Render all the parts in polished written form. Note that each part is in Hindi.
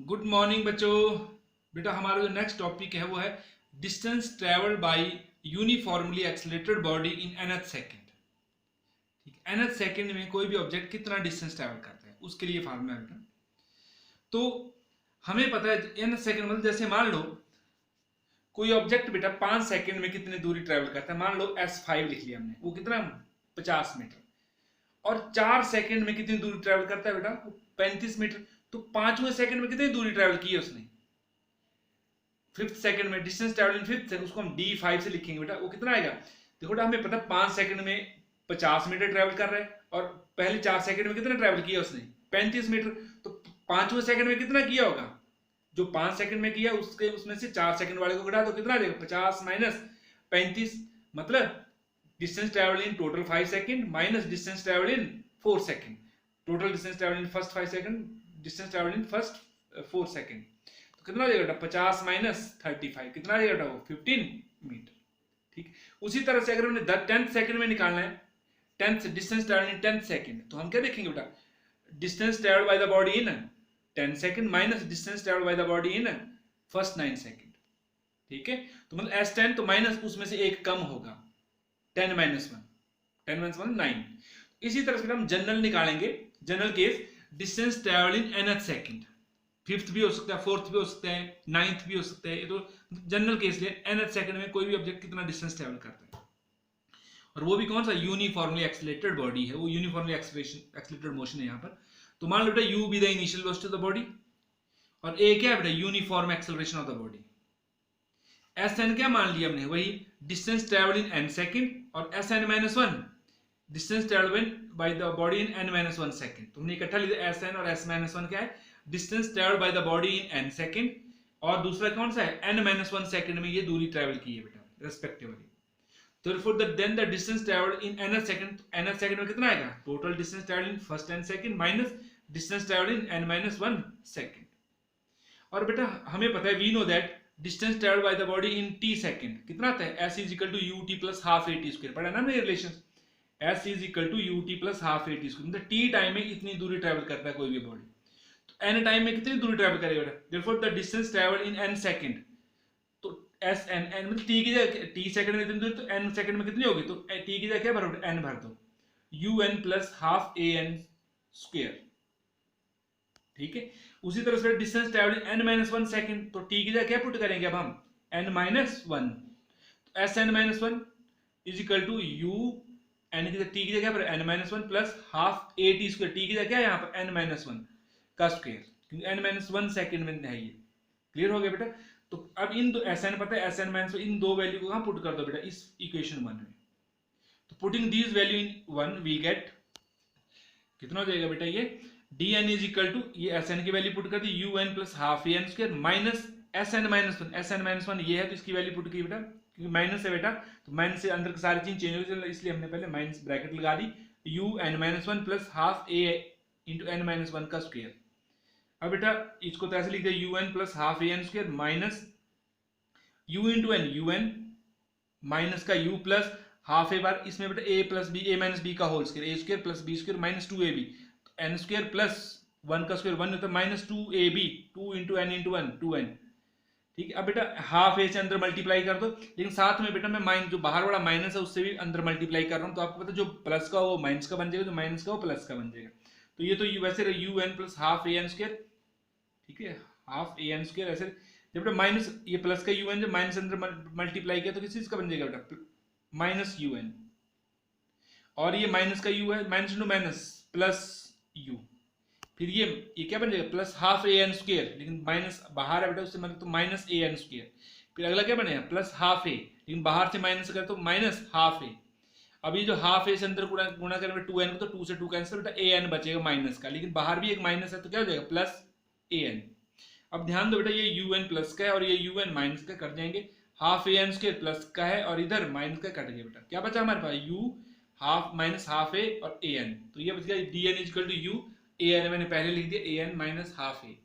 गुड मॉर्निंग बच्चों। बेटा हमारा जो नेक्स्ट टॉपिक है वो है distance travelled by uniformly accelerated body in nth second. ठीक है, nth सेकंड में कोई भी ऑब्जेक्ट कितना डिस्टेंस ट्रेवल करता है उसके लिए फार्मूला है बेटा। तो हमें पता है nth सेकंड मतलब जैसे मान लो कोई ऑब्जेक्ट बेटा 5 सेकंड में कितनी दूरी ट्रेवल करता है। मान लो S5 लिख लिया हमने, वो कितना 50 मीटर। और 4 सेकंड में कितनी दूरी ट्रेवल करता है बेटा, वो 35 मीटर। तो 5वें सेकंड में कितनी दूरी ट्रेवल की है उसने, 5th सेकंड में। डिस्टेंस ट्रेवल इन 5th उसको हम D5 से लिखेंगे बेटा। वो कितना आएगा, देखो बेटा हमें पता 5 सेकंड में 50 मीटर ट्रेवल कर रहा है और पहले 4 सेकंड में कितना ट्रेवल किया उसने, 35 मीटर। तो 5वें सेकंड में कितना किया होगा, जो 5 सेकंड में किया उसके उसमें से 4 सेकंड वाले को घटा दो, कितना आ जाएगा 50 माइनस 35। मतलब distance travel in total 5 second minus distance travel in 4 second. Total distance travel in first 5 second, distance travel in first 4 second. तो कितना आ जाएगा बेटा 50 माइनस 35, कितना आ जाएगा बेटा वो 15 मीटर। ठीक, उसी तरह से अगर हमने 10th सेकंड में निकालना है, 10th डिस्टेंस ट्रेवल इन 10th सेकंड, तो हम क्या देखेंगे बेटा, distance travel by the body in 10 second minus distance travel by the body in first 9 second. ठीक है, तो मतलब S10 तो माइनस उसमें से एक कम होगा, 10 माइनस 1, 10 माइनस 1 9। इसी तरह से हम जनरल निकालेंगे, जनरल केस डिस्टेंस ट्रेवल इन nth सेकंड, 5th भी हो सकता है, 4th भी हो सकता है, 9th भी हो सकता है। तो जनरल केस लिए nth सेकंड में कोई भी ऑब्जेक्ट कितना डिस्टेंस ट्रेवल करता है, और वो भी कौन सा, यूनिफॉर्मली एक्सेलरेटेड बॉडी है, वो यूनिफॉर्मली एक्सेलरेटेड मोशन है यहाँ पर। तो मान लो बेटा u be the initial velocity of the body, और a क्या है बेटा, uniform acceleration of the body. Sn क्या मान लिया हमने, वही डिस्टेंस ट्रेवल इन n सेकंड, और Sn-1 distance travel by the body in n-1 second. तुमने इकट्ठा लिया Sn और S-1 क्या है, distance travel by the body in n second, और दूसरा कौन सा है, n-1 सेकंड में ये दूरी ट्रेवल की है बेटा respectively. Therefore then the distance traveled in nth second, nth second में कितना आएगा, total distance travel in first 10 second minus distance travel in n-1 second. और बेटा हमें पता है, we know that distance travel by the body in t second कितना आता है, s is equal to ut plus half at square. पढ़ा ना ये relation, s is equal to ut plus half at square. मतलब t टाइम में इतनी दूरी ट्रेवल करता है कोई भी बॉडी, तो n टाइम में कितनी दूरी ट्रेवल करेगा बेटा। Therefore the distance travel in n second, तो एस एन एन मतलब टी की जगह टी सेकंड में इतनी दूरी, तो एन सेकंड में कितनी होगी, तो टी की जगह क्या भरो, एन भर दो, u n plus half a n square. ठीक है, उसी तरह से डिस्टेंस ट्रेवल n-1 सेकंड, तो टी की जगह क्या पुट करेंगे अब हम, n-1। तो s n-1 is equal to u n की जगह टी की जगह पर n-1 plus half a t square. T की जगह क्या है यहाँ पर n-1 का स्क्वायर, क्योंकि n-1 सेकंड में है ये। क्लियर हो गया बेटा। तो अब इन दो Sn पता है, Sn-1 इन दो वैल्यू को कहां पुट कर दो बेटा, इस इक्वेशन 1 में। तो putting these value in 1 we get कितना हो जाएगा बेटा, ये dn इज इक्वल टू, ये Sn की वैल्यू पुट कर दी un plus half an square minus Sn-1। Sn-1 ये है तो इसकी वैल्यू पुट की बेटा, क्योंकि माइनस है बेटा, तो माइनस से अंदर की सारी चीज चेंज हो गई, इसलिए हमने पहले माइनस ब्रैकेट लगा दी, un-1 plus half a into n-1 का स्क्वायर। अब बेटा इसको तो ऐसे लिख दिया un plus half an square minus u into n, u n minus का u plus half a bar, इसमें बेटा a plus b, a minus b का whole square, a square plus b square minus 2ab, तो एन स्क्वायर प्लस 1 का स्क्वायर 1 होता है minus 2ab, 2 into N into 1 2n। ठीक है, अब बेटा हाफ ए से अंदर मल्टीप्लाई कर दो, लेकिन साथ में बेटा मैं माइनस, जो बाहर वाला माइनस है उससे भी अंदर मल्टीप्लाई कर रहा हूँ, तो आपको पता जो प्लस का वो माइनस का बन जाएगा, जो माइनस का वो प्लस का बन जाएगा। तो ये तो वैसे u n plus half a n square, ठीक है, हाफ ए एन स्क्वायर ऐसे, जब बेटा माइनस ये प्लस का यू एन जब माइनस अंदर मल्टीप्लाई किया तो किस चीज का बन जाएगा बेटा, माइनस यू एन, और ये माइनस का यू है, minus into minus plus you, फिर ये क्या बन जाएगा plus half a n square, लेकिन माइनस बाहर है बेटा उससे मतलब तो माइनस ए एन स्क्वायर। फिर अगला क्या बनेगा प्लस हाफ ए, लेकिन बाहर से माइनस कर तो माइनस हाफ ए। अब ये जो हाफ ए से अंदर गुणा करेंगे 2n को, तो 2 से 2 कैंसिल, बेटा ए एन बचेगा माइनस का, लेकिन बाहर भी एक माइनस है तो क्या हो जाएगा प्लस ए एन। अब ध्यान दो बेटा ये यू एन प्लस का है और ये यू एन माइनस का, कट जाएंगे, half a n square plus का है और इधर माइनस का कट गया बेटा, क्या बचा हमारे पास u half minus half a और ए एन, तो ये बच गया d n is equal to u, a n मैंने पहले लिख दिया, a n minus half a.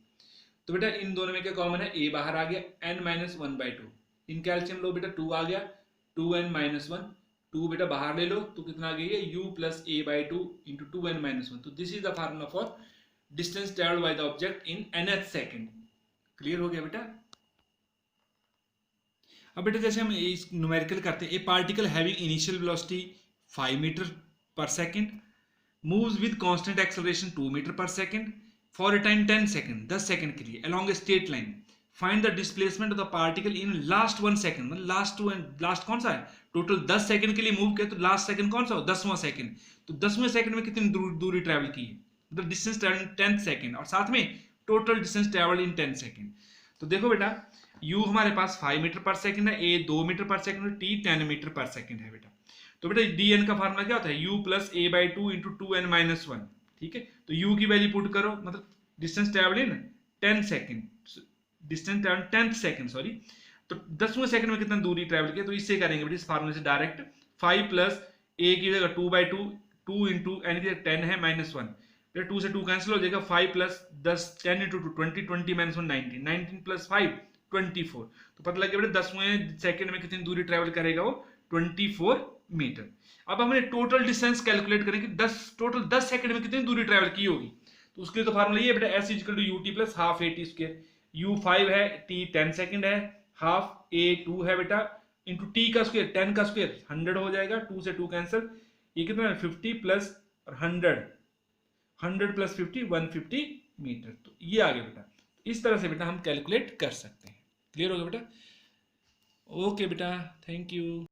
तो बेटा इन दोनों में क्या कॉमन है, ए बाहर आ गया, एन माइनस 1/2, इन कैल्शियम लो बेटा 2 आ गया, 2n-1, 2 बेटा बाहर ले लो तो कितना आ गया, u plus a/2 into 2n-1। तो this is the formula for distance travelled by the object in nth second. Clear हो गया बेटा? अब बेटा जैसे हम इस न्यूमेरिकल करते हैं, a particle having initial velocity 5 metre per second moves with constant acceleration 2 metre per second for a time 10 second, 10 second के लिए along a straight line. Find the displacement of the particle in last 1 second. मतलब लास्ट कौन सा है? टोटल 10 सेकेंड के लिए मूव किया तो लास्ट सेकेंड कौन सा हो? 10वां सेकेंड। तो 10वें सेकेंड में कितनी दूरी ट्रैवल की है? मतलब डिस्टेंस ट्रैवल इन 10 सेकेंड, और साथ में total distance travel in 10 second. तो देखो बेटा, u हमारे पास 5 मीटर पर सेकेंड है, a 2 मीटर पर सेकेंड है, t 10 मीटर पर सेकेंड है बेटा। तो बेटा dn का फार्मूला क्या होता है? u plus a by 2 into 2n minus 1। ठीक है, तो u की वैल्यू पुट करो, मतलब distance travel in 10 second, distance travel 10th second sorry. तो 10वें सेकेंड में कितना दूरी ट्रैवल किया? तो इससे करेंगे बेटा, इस फार्मूले से डायरेक्ट 5 प्लस a की जगह 2 बाई 2, 2 इंटू n की जगह 10 है माइनस 1, बेटा 2 से 2 कैंसिल हो जाएगा, 5 प्लस 10, 10 इंटू 2 20, 20 माइनस 1 19, 19 प्लस 5 24। तो पता लग गया बेटा 10वें सेकंड में कितनी दूरी ट्रैवल करेगा वो? 24 मीटर। अब हमने टोटल डिस्टेंस कैलकुलेट करेंगे, 10 सेकंड में कितनी दूरी ट्रैवल की होगी। तो उसके लिए तो फार्मूला ये बेटा, s equal to u t plus half a t square. u 5 है, t 10 सेकंड है, हाफ a 2 है बेटा, इंटू t का स्क्वायर 10 का स्क्वायर 100 हो जाएगा, 2 से 2 कैंसिल, ये कितना है 50 प्लस 100, 100 प्लस 50 150 मीटर। तो ये आ गया बेटा। इस तरह से बेटा हम कैलकुलेट कर सकते हैं। क्लियर हो गया बेटा? ओके बेटा, थैंक यू।